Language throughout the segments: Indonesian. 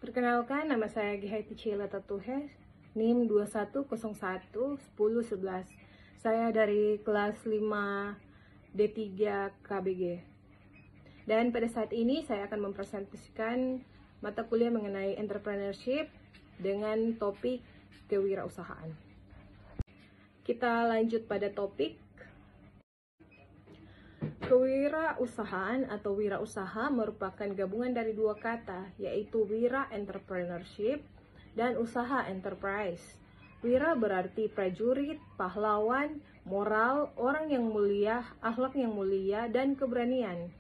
Perkenalkan, nama saya Gihaiti Cila Tatuhe, NIM 21011011. Saya dari kelas 5 D3 KBG. Dan pada saat ini saya akan mempresentasikan mata kuliah mengenai entrepreneurship dengan topik kewirausahaan. Kita lanjut pada topik. Kewirausahaan atau wirausaha merupakan gabungan dari dua kata, yaitu wira entrepreneurship dan usaha enterprise. Wira berarti prajurit, pahlawan, moral, orang yang mulia, akhlak yang mulia, dan keberanian.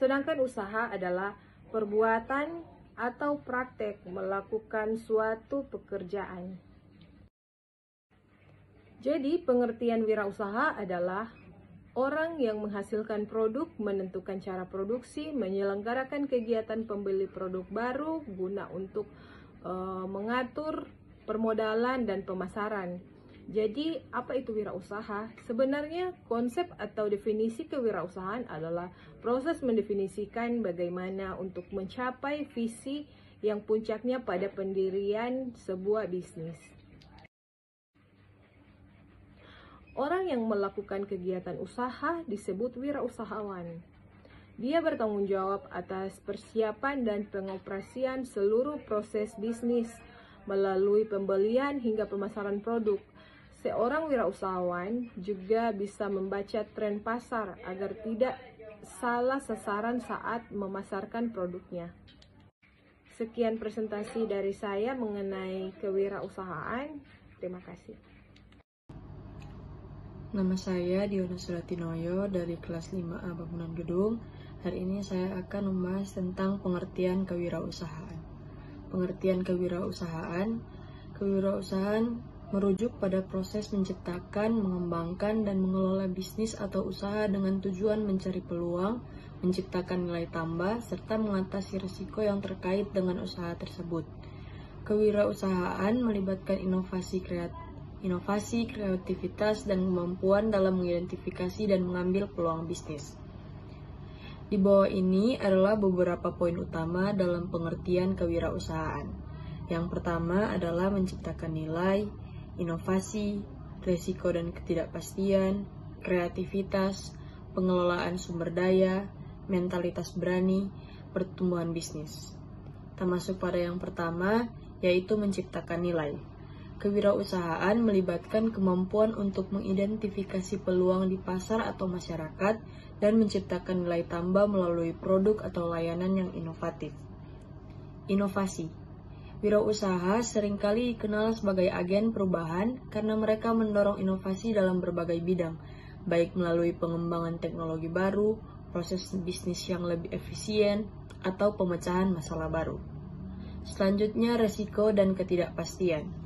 Sedangkan usaha adalah perbuatan atau praktek melakukan suatu pekerjaan. Jadi, pengertian wirausaha adalah orang yang menghasilkan produk, menentukan cara produksi, menyelenggarakan kegiatan pembeli produk baru guna untuk mengatur permodalan dan pemasaran. Jadi, apa itu wirausaha? Sebenarnya, konsep atau definisi kewirausahaan adalah proses mendefinisikan bagaimana untuk mencapai visi yang puncaknya pada pendirian sebuah bisnis. Orang yang melakukan kegiatan usaha disebut wirausahawan. Dia bertanggung jawab atas persiapan dan pengoperasian seluruh proses bisnis melalui pembelian hingga pemasaran produk. Seorang wirausahawan juga bisa membaca tren pasar agar tidak salah sasaran saat memasarkan produknya. Sekian presentasi dari saya mengenai kewirausahaan. Terima kasih. Nama saya Diona Suratinoyo dari kelas 5A Bangunan Gedung. Hari ini saya akan membahas tentang pengertian kewirausahaan. Pengertian kewirausahaan merujuk pada proses menciptakan, mengembangkan, dan mengelola bisnis atau usaha dengan tujuan mencari peluang, menciptakan nilai tambah, serta mengatasi risiko yang terkait dengan usaha tersebut. Kewirausahaan melibatkan inovasi, kreativitas, dan kemampuan dalam mengidentifikasi dan mengambil peluang bisnis. Di bawah ini adalah beberapa poin utama dalam pengertian kewirausahaan. Yang pertama adalah menciptakan nilai, inovasi, risiko dan ketidakpastian, kreativitas, pengelolaan sumber daya, mentalitas berani, pertumbuhan bisnis. Termasuk pada yang pertama, yaitu menciptakan nilai. Kewirausahaan melibatkan kemampuan untuk mengidentifikasi peluang di pasar atau masyarakat dan menciptakan nilai tambah melalui produk atau layanan yang inovatif. Inovasi. Wirausaha seringkali dikenal sebagai agen perubahan karena mereka mendorong inovasi dalam berbagai bidang, baik melalui pengembangan teknologi baru, proses bisnis yang lebih efisien, atau pemecahan masalah baru. Selanjutnya, risiko dan ketidakpastian.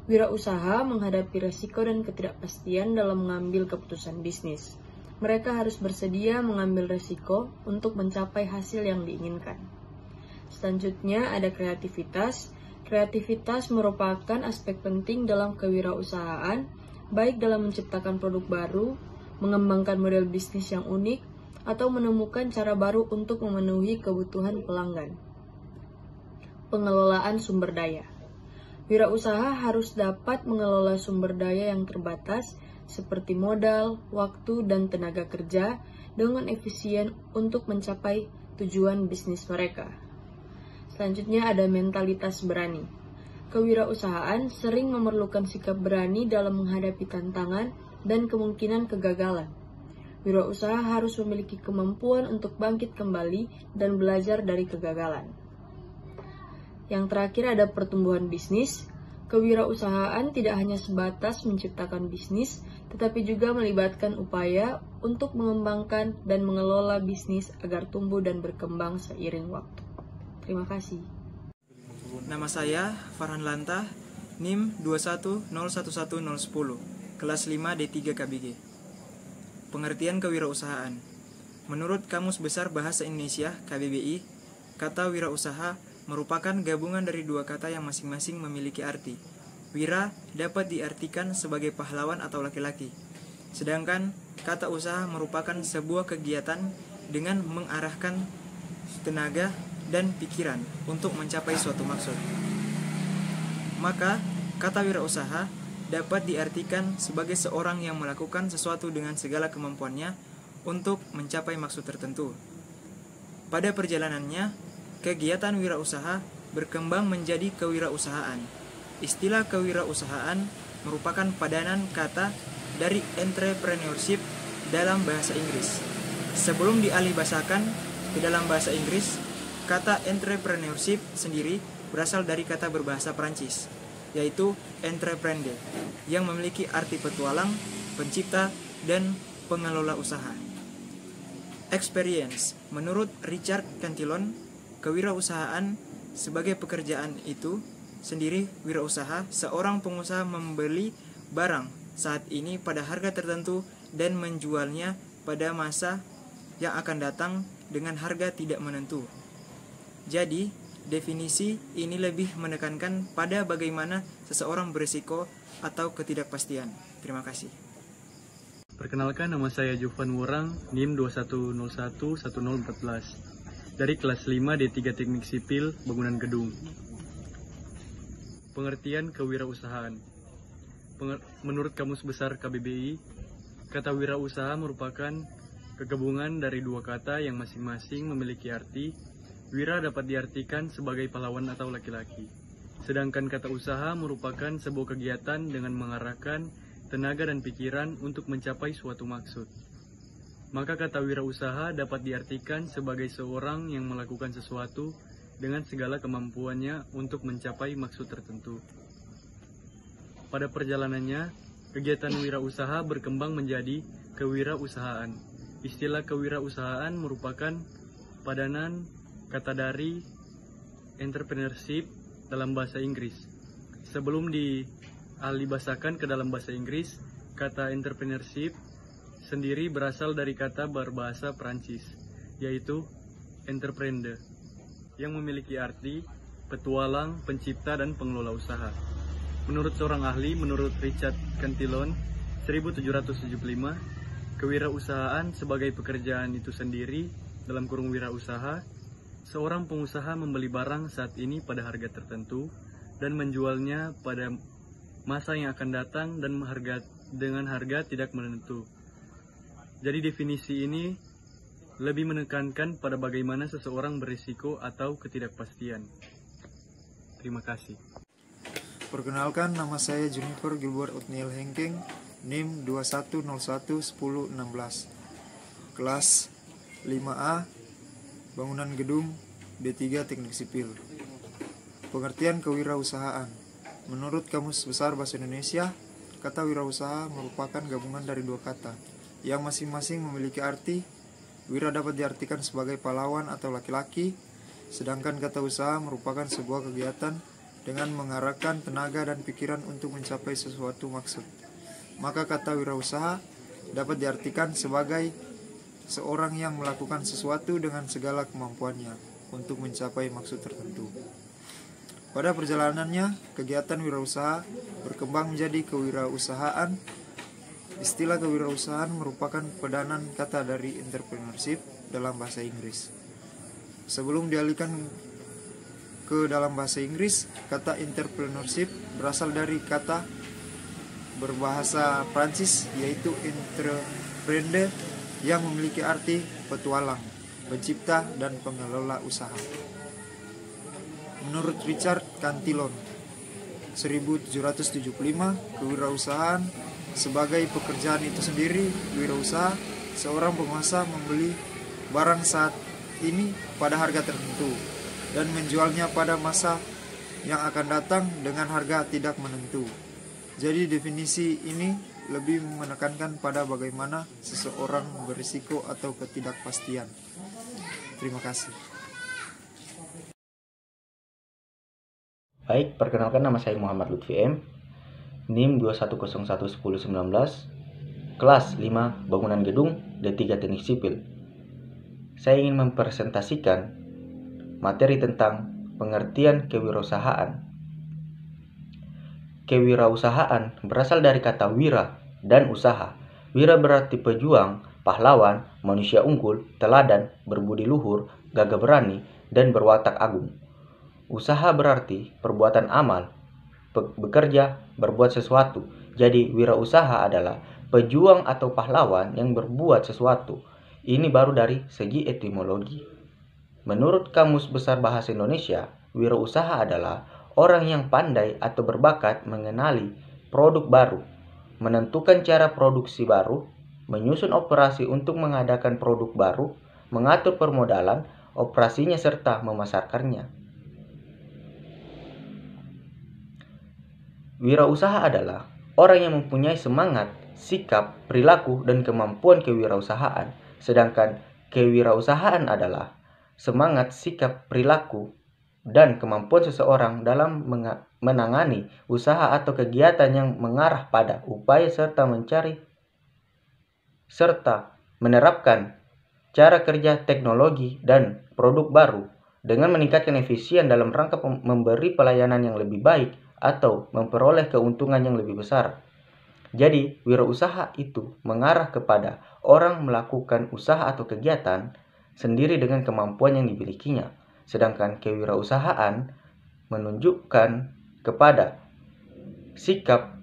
Wirausaha menghadapi risiko dan ketidakpastian dalam mengambil keputusan bisnis. Mereka harus bersedia mengambil risiko untuk mencapai hasil yang diinginkan. Selanjutnya ada kreativitas. Kreativitas merupakan aspek penting dalam kewirausahaan, baik dalam menciptakan produk baru, mengembangkan model bisnis yang unik, atau menemukan cara baru untuk memenuhi kebutuhan pelanggan. Pengelolaan sumber daya. Wirausaha harus dapat mengelola sumber daya yang terbatas seperti modal, waktu, dan tenaga kerja dengan efisien untuk mencapai tujuan bisnis mereka. Selanjutnya ada mentalitas berani. Kewirausahaan sering memerlukan sikap berani dalam menghadapi tantangan dan kemungkinan kegagalan. Wirausaha harus memiliki kemampuan untuk bangkit kembali dan belajar dari kegagalan. Yang terakhir ada pertumbuhan bisnis. Kewirausahaan tidak hanya sebatas menciptakan bisnis, tetapi juga melibatkan upaya untuk mengembangkan dan mengelola bisnis agar tumbuh dan berkembang seiring waktu. Terima kasih. Nama saya Farhan Lanta, NIM 21011010, kelas 5 D3 KBG. Pengertian kewirausahaan. Menurut Kamus Besar Bahasa Indonesia KBBI, kata wirausaha merupakan gabungan dari dua kata yang masing-masing memiliki arti. Wira dapat diartikan sebagai pahlawan atau laki-laki, sedangkan kata usaha merupakan sebuah kegiatan dengan mengarahkan tenaga dan pikiran untuk mencapai suatu maksud. Maka, kata wirausaha dapat diartikan sebagai seorang yang melakukan sesuatu dengan segala kemampuannya untuk mencapai maksud tertentu. Pada perjalanannya, kegiatan wirausaha berkembang menjadi kewirausahaan. Istilah kewirausahaan merupakan padanan kata dari entrepreneurship dalam bahasa Inggris. Sebelum dialihbahasakan ke dalam bahasa Inggris, kata entrepreneurship sendiri berasal dari kata berbahasa Prancis, yaitu entreprendre, yang memiliki arti petualang, pencipta, dan pengelola usaha. Experience. Menurut Richard Cantillon, kewirausahaan sebagai pekerjaan itu sendiri wirausaha, seorang pengusaha membeli barang saat ini pada harga tertentu dan menjualnya pada masa yang akan datang dengan harga tidak menentu. Jadi, definisi ini lebih menekankan pada bagaimana seseorang berisiko atau ketidakpastian. Terima kasih. Perkenalkan, nama saya Jovan Worang, NIM 21011014, dari kelas 5 D3 Teknik Sipil Bangunan Gedung. Pengertian kewirausahaan. Menurut Kamus Besar KBBI, kata wirausaha merupakan kegabungan dari dua kata yang masing-masing memiliki arti. Wira dapat diartikan sebagai pahlawan atau laki-laki, sedangkan kata usaha merupakan sebuah kegiatan dengan mengarahkan tenaga dan pikiran untuk mencapai suatu maksud. Maka kata wirausaha dapat diartikan sebagai seorang yang melakukan sesuatu dengan segala kemampuannya untuk mencapai maksud tertentu. Pada perjalanannya, kegiatan wirausaha berkembang menjadi kewirausahaan. Istilah kewirausahaan merupakan padanan kata dari entrepreneurship dalam bahasa Inggris. Sebelum dialihbahasakan ke dalam bahasa Inggris, kata entrepreneurship sendiri berasal dari kata berbahasa Prancis, yaitu entreprendre, yang memiliki arti petualang, pencipta, dan pengelola usaha. Menurut seorang ahli, menurut Richard Cantillon 1775, kewirausahaan sebagai pekerjaan itu sendiri, dalam kurung wirausaha, seorang pengusaha membeli barang saat ini pada harga tertentu dan menjualnya pada masa yang akan datang dan dengan harga tidak menentu. Jadi definisi ini lebih menekankan pada bagaimana seseorang berisiko atau ketidakpastian. Terima kasih. Perkenalkan, nama saya Juniper Gilbert Othniel Hengking, NIM 21011016, kelas 5A, Bangunan Gedung, D3 Teknik Sipil. Pengertian kewirausahaan. Menurut Kamus Besar Bahasa Indonesia, kata wirausaha merupakan gabungan dari dua kata yang masing-masing memiliki arti. Wira dapat diartikan sebagai pahlawan atau laki-laki, sedangkan kata usaha merupakan sebuah kegiatan dengan mengarahkan tenaga dan pikiran untuk mencapai sesuatu maksud. Maka kata wirausaha dapat diartikan sebagai seorang yang melakukan sesuatu dengan segala kemampuannya untuk mencapai maksud tertentu. Pada perjalanannya, kegiatan wirausaha berkembang menjadi kewirausahaan. Istilah kewirausahaan merupakan padanan kata dari entrepreneurship dalam bahasa Inggris. Sebelum dialihkan ke dalam bahasa Inggris, kata entrepreneurship berasal dari kata berbahasa Prancis, yaitu entreprendre, yang memiliki arti petualang, pencipta, dan pengelola usaha. Menurut Richard Cantillon 1775, kewirausahaan sebagai pekerjaan itu sendiri, wirausaha, seorang pengusaha membeli barang saat ini pada harga tertentu dan menjualnya pada masa yang akan datang dengan harga tidak menentu. Jadi definisi ini lebih menekankan pada bagaimana seseorang berisiko atau ketidakpastian. Terima kasih. Baik, perkenalkan, nama saya Muhammad Lutfi M, NIM 21011019, kelas 5 Bangunan Gedung, D3 Teknik Sipil. Saya ingin mempresentasikan materi tentang pengertian kewirausahaan. Kewirausahaan berasal dari kata wira dan usaha. Wira berarti pejuang, pahlawan, manusia unggul, teladan, berbudi luhur, gagah berani, dan berwatak agung. Usaha berarti perbuatan amal, bekerja, berbuat sesuatu. Jadi wirausaha adalah pejuang atau pahlawan yang berbuat sesuatu. Ini baru dari segi etimologi. Menurut Kamus Besar Bahasa Indonesia, wirausaha adalah orang yang pandai atau berbakat mengenali produk baru, menentukan cara produksi baru, menyusun operasi untuk mengadakan produk baru, mengatur permodalan, operasinya serta memasarkannya. Wirausaha adalah orang yang mempunyai semangat, sikap, perilaku, dan kemampuan kewirausahaan. Sedangkan kewirausahaan adalah semangat, sikap, perilaku, dan kemampuan seseorang dalam menangani usaha atau kegiatan yang mengarah pada upaya serta mencari serta menerapkan cara kerja, teknologi, dan produk baru dengan meningkatkan efisien dalam rangka memberi pelayanan yang lebih baik atau memperoleh keuntungan yang lebih besar. Jadi, wirausaha itu mengarah kepada orang melakukan usaha atau kegiatan sendiri dengan kemampuan yang dimilikinya. Sedangkan kewirausahaan menunjukkan kepada sikap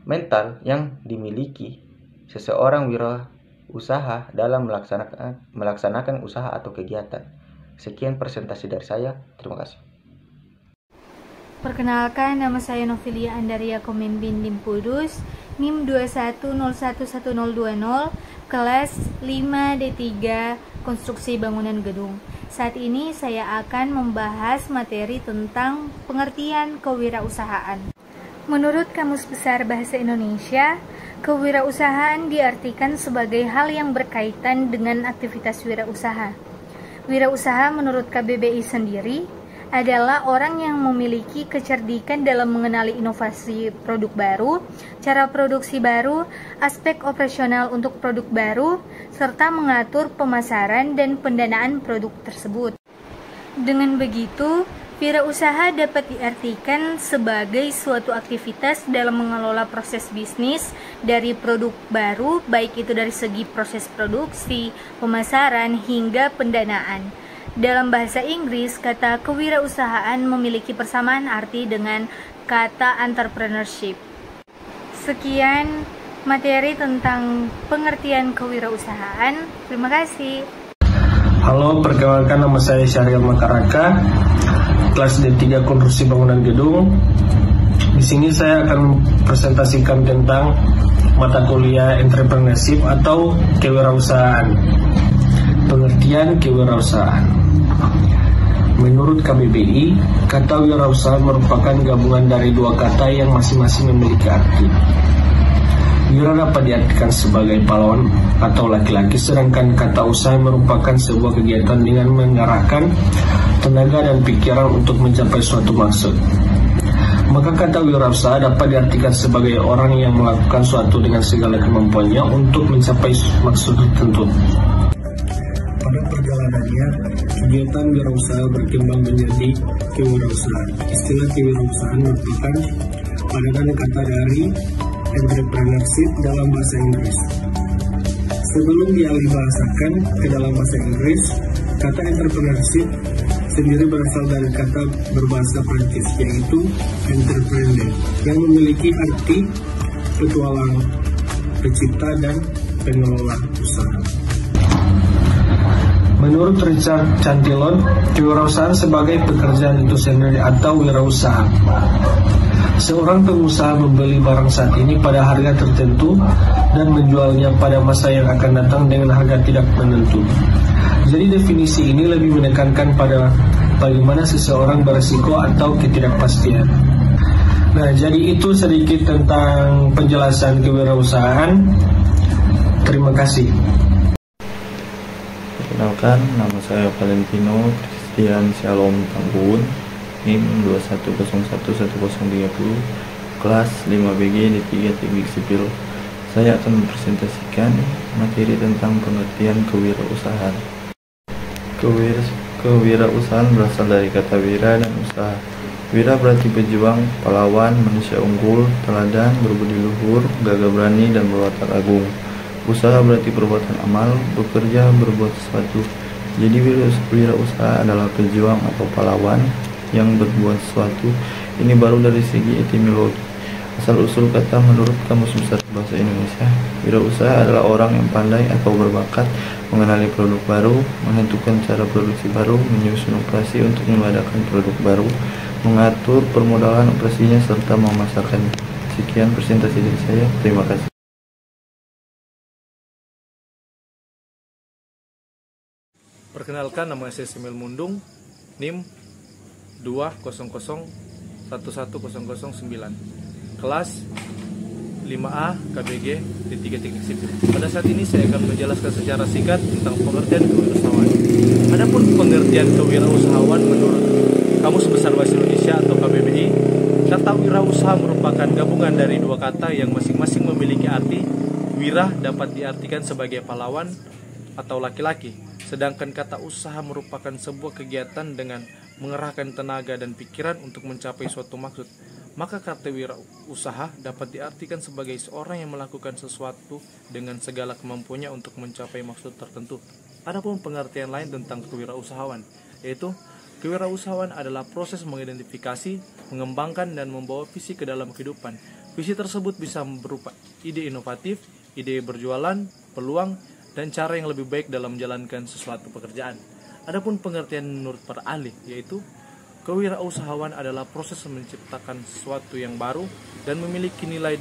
mental yang dimiliki seseorang wirausaha dalam melaksanakan usaha atau kegiatan. Sekian presentasi dari saya. Terima kasih. Perkenalkan, nama saya Novilia Andaria Komembin Dim Kudus, NIM 21011020, kelas 5D3 Konstruksi Bangunan Gedung. Saat ini saya akan membahas materi tentang pengertian kewirausahaan. Menurut Kamus Besar Bahasa Indonesia, kewirausahaan diartikan sebagai hal yang berkaitan dengan aktivitas wirausaha. Wirausaha menurut KBBI sendiri adalah orang yang memiliki kecerdikan dalam mengenali inovasi produk baru, cara produksi baru, aspek operasional untuk produk baru, serta mengatur pemasaran dan pendanaan produk tersebut. Dengan begitu, wirausaha dapat diartikan sebagai suatu aktivitas dalam mengelola proses bisnis dari produk baru, baik itu dari segi proses produksi, pemasaran, hingga pendanaan. Dalam bahasa Inggris, kata kewirausahaan memiliki persamaan arti dengan kata entrepreneurship. Sekian materi tentang pengertian kewirausahaan. Terima kasih. Halo, perkenalkan nama saya Syahril Makaraka, kelas D3 Konstruksi Bangunan Gedung. Di sini saya akan presentasikan tentang mata kuliah entrepreneurship atau kewirausahaan. Pengertian kewirausahaan. Menurut KBBI, kata wirausaha merupakan gabungan dari dua kata yang masing-masing memiliki arti. Wira dapat diartikan sebagai pahlawan atau laki-laki, sedangkan kata usaha merupakan sebuah kegiatan dengan mengarahkan tenaga dan pikiran untuk mencapai suatu maksud. Maka kata wirausaha dapat diartikan sebagai orang yang melakukan suatu dengan segala kemampuannya untuk mencapai maksud tertentu. Pada perjalanannya, kegiatan wirausaha berkembang menjadi kewirausahaan. Istilah kewirausahaan merupakan padanan kata dari entrepreneurship dalam bahasa Inggris. Sebelum dialihbahasakan ke dalam bahasa Inggris, kata entrepreneurship sendiri berasal dari kata berbahasa Prancis, yaitu entrepreneur, yang memiliki arti petualang, pencipta, dan pengelola usaha. Menurut Richard Cantillon, kewirausahaan sebagai pekerjaan itu sendiri atau wirausaha. Seorang pengusaha membeli barang saat ini pada harga tertentu dan menjualnya pada masa yang akan datang dengan harga tidak menentu. Jadi definisi ini lebih menekankan pada bagaimana seseorang beresiko atau ketidakpastian. Nah, jadi itu sedikit tentang penjelasan kewirausahaan. Terima kasih. Perkenalkan, nama saya Valentino Christian Shalom Tambun, NIM 21011030, kelas 5BG D3 Teknik Sipil. Saya akan mempresentasikan materi tentang pengertian kewirausahaan. Kewirausahaan berasal dari kata wira dan usaha. Wira berarti pejuang, pahlawan, manusia unggul, teladan, berbudi luhur, gagah berani, dan berwatak agung. Usaha berarti perbuatan amal, bekerja, berbuat sesuatu. Jadi wirausaha adalah pejuang atau pahlawan yang berbuat sesuatu. Ini baru dari segi etimologi. Asal-usul kata menurut Kamus Besar Bahasa Indonesia, wirausaha adalah orang yang pandai atau berbakat mengenali produk baru, menentukan cara produksi baru, menyusun operasi untuk mengadakan produk baru, mengatur permodalan operasinya, serta memasarkannya. Sekian presentasi dari saya. Terima kasih. Perkenalkan, nama saya Semil Mundung, NIM 2001109, kelas 5A KBG D3 Teknik Sipil. Pada saat ini saya akan menjelaskan secara singkat tentang pengertian kewirausahaan. Adapun pengertian kewirausahaan menurut Kamus Besar Bahasa Indonesia atau KBBI, kata wirausaha merupakan gabungan dari dua kata yang masing-masing memiliki arti. Wira dapat diartikan sebagai pahlawan atau laki-laki, sedangkan kata usaha merupakan sebuah kegiatan dengan mengerahkan tenaga dan pikiran untuk mencapai suatu maksud. Maka kata wirausaha dapat diartikan sebagai seorang yang melakukan sesuatu dengan segala kemampuannya untuk mencapai maksud tertentu. Adapun pengertian lain tentang kewirausahaan, yaitu kewirausahaan adalah proses mengidentifikasi, mengembangkan, dan membawa visi ke dalam kehidupan. Visi tersebut bisa berupa ide inovatif, ide berjualan, peluang, dan cara yang lebih baik dalam menjalankan sesuatu pekerjaan. Adapun pengertian menurut para ahli, yaitu kewirausahaan adalah proses menciptakan sesuatu yang baru dan memiliki nilai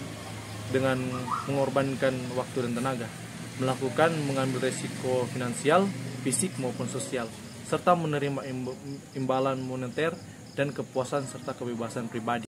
dengan mengorbankan waktu dan tenaga, mengambil resiko finansial, fisik maupun sosial, serta menerima imbalan moneter dan kepuasan serta kebebasan pribadi.